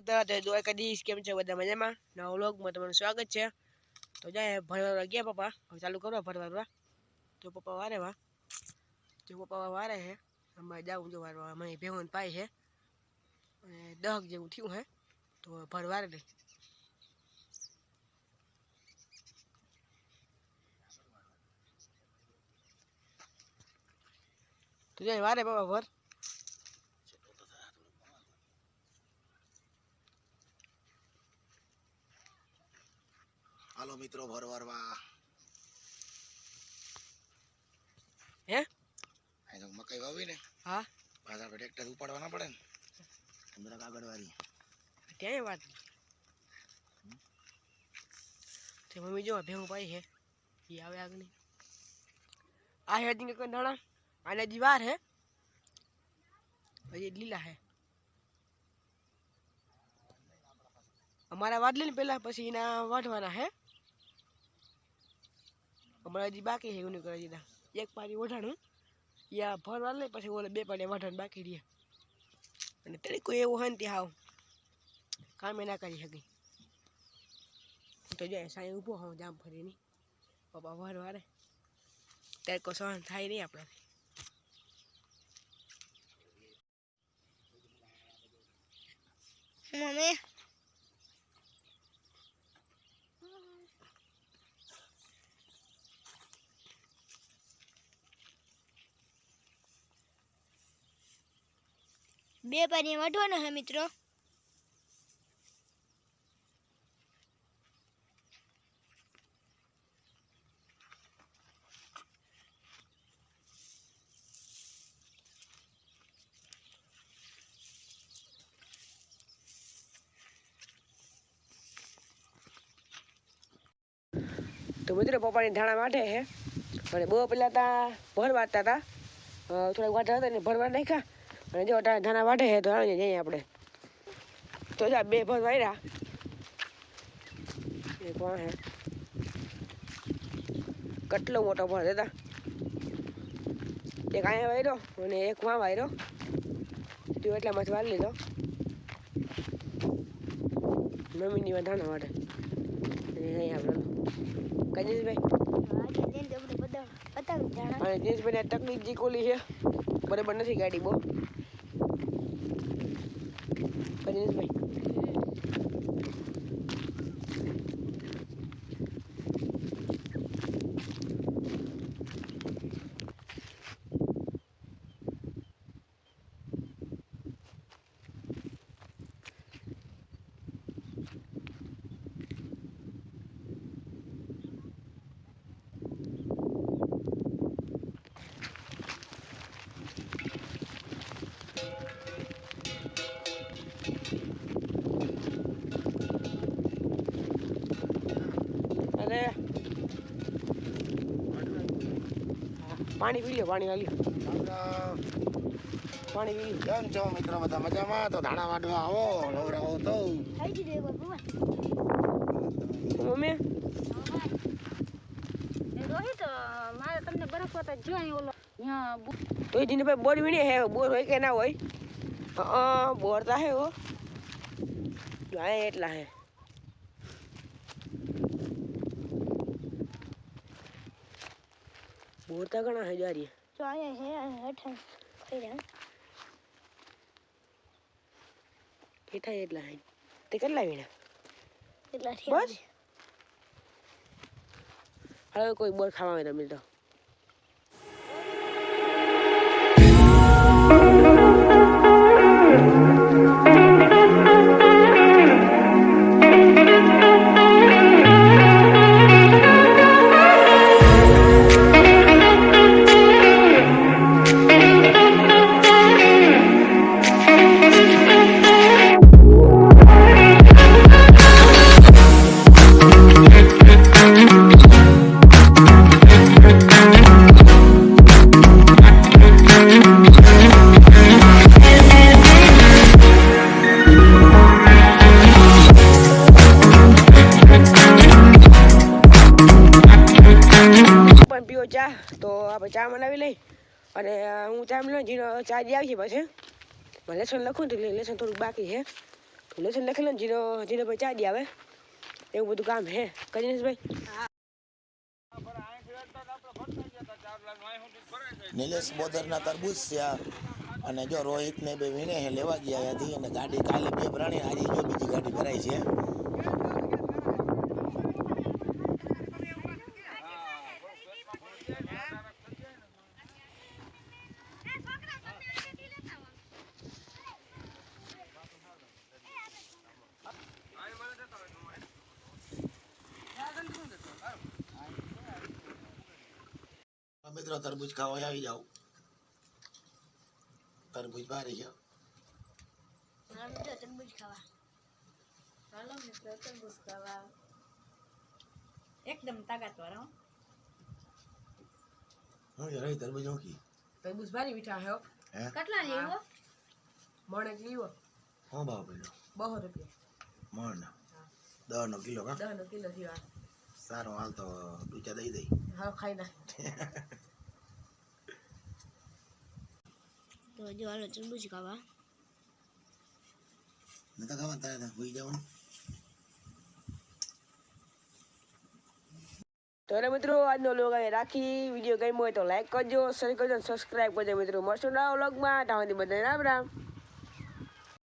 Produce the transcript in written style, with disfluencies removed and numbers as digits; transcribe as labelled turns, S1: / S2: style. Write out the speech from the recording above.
S1: મિત્ર તો દ્વારકાધીશ કેમ છે બધા મજામાં? નવા વ્લોગમાં તમારું સ્વાગત છે. તો જાય ભરવા ગયા પપ્પા, હવે ચાલુ કરો ભરવા. તો પપ્પા વારે છે. અમારે જાવું જો વારવા અમે ભેગું પાય છે અને 10 જેવું થયું છે તો ભરવારે નહીં. તો જાય વારે પપ્પા ભર.
S2: હાલો મિત્રો ભરવારવા
S1: હે
S2: આ તો મકાઈ વાવી ને.
S1: હા
S2: પાછા આપણે ટ્રેક્ટર ઉપાડવાના પડે ને અંદર કાગળ વાળી
S1: ક્યાંય વાત તે મમ્મી જો ભેગું પાઈ છે એ આવે આગળ આ હેડી કોઈ ધાણા આને હજી વાર હે હજી લીલા હે અમારા વાડ લઈને પેલા પછી એના વાઢવાના હે અમારા હજી બાકી છે એવું કરી દીધા એક પાણી વઢાણું યા ભરવા લે પછી ઓલે 2 પાણી વઢાણ બાકી રહે અને તેરી કોઈ એવું હોય ને તે હાવ કામે ના કરી શકી તો જાય સાંઈ ઊભો હોઉં જામ ફરીની પપ્પા ભરવારે ત્યારે કોઈ સહન થાય નહીં આપણાથી.
S3: મમ્મી બે પાણી વાઢવાના હે મિત્રો.
S1: તો મિત્રો પપ્પાની ધાણા વાઢે છે અને બહુ પેલા તા ભર વાટતા હતા થોડાક વાઢા હતા ને ભરવા નાખ્યા અને જો ધાણા વાઢે છે તો આવી જઈએ આપણે. તો જા 2 ભર વાર્યા એક વાં હે કેટલો મોટો ભર દેતા એક અહીંયા વાર્યો અને એક વાં વાર્યો તો એટલામાંથી વાળી લીધો. મમ્મીની માં ધાણા વાઢે અને અહીંયા આપણે અને જીન્સભાઈ તકલીફ જે કોલી છે બરાબર નથી ગાડી બહુ જીન્સભાઈ પાણી પી લ્યો પાણી હાલ્યો પાણી પી
S2: કેમ છો મિત્રો બધા મજામાં? તો ધાણા વાઢવા આવો લવરાવો તો
S1: મમ્મી
S3: રોહિત મારે તમને બરફ હોતા જોઈ ઓલો
S1: તો જીને ભાઈ બોર વીણે હે બોર હોય કે ના હોય બોર તા હે ઓ જો આ એટલા હે બોર તા ઘણા હજારી
S3: જો આયા હે હેઠા ખઈ રહ્યા
S1: હેઠા એટલા હે તે કેટલા વીણા
S3: એટલા
S1: બસ હવે કોઈ બોર ખાવા આવે તમે તો ચા તો આપણે ચા બનાવી લઈ અને હું ચા લઉં જીનો ચા જે આવી છે પછી લેસન લખું તો લેસન થોડુંક બાકી છે તો લેસન લખી લો ને જીનો ભાઈ ચા દે આવે એવું બધું કામ હે કજનેશભાઈ.
S2: નિલેશ બોદરના તરબૂચ છે આ. અને જો રોહિત ને બે વીણે હે લેવા ગયા ત્યાંથી અને ગાડી કાલે 2 ભરાણી આજે જો બીજી ગાડી ભરાઈ છે. મિત્રો તરબૂચ ખાવા આવી જાઓ. તરબૂચ ભારી છે.
S3: તરબૂચ ખાવા હાલો મિત્રો તરબૂચ ખાવા એકદમ તાકાતવાર હો.
S2: હું જરા તરબૂચ ઓકી
S1: તરબૂચ ભારી મીઠા હે.
S2: હે
S3: કેટલા લેવો
S1: મણ એક લીવો
S2: હું ભાવ પડ્યો
S1: 200 રૂપિયા
S2: મણ 10 કિલો કા
S1: 10 કિલો થયા.
S2: સારો હાલ તો ડૂચા દઈ દઈ.
S1: હા ખાઈ ના
S3: તો જો હાલો તરબૂચ ખાવા
S2: નતા ખાવા તારે હોઈ જવાનું.
S1: તો મિત્રો આજનો વ્લોગ અહીં રાખી. વિડીયો ગમ્યો હોય તો લાઈક કરજો, શેર કરજો, સબસ્ક્રાઈબ કરજો મિત્રો. મળશું નવા વ્લોગમાં. ત્યાં સુધી બધાને રામ રામ.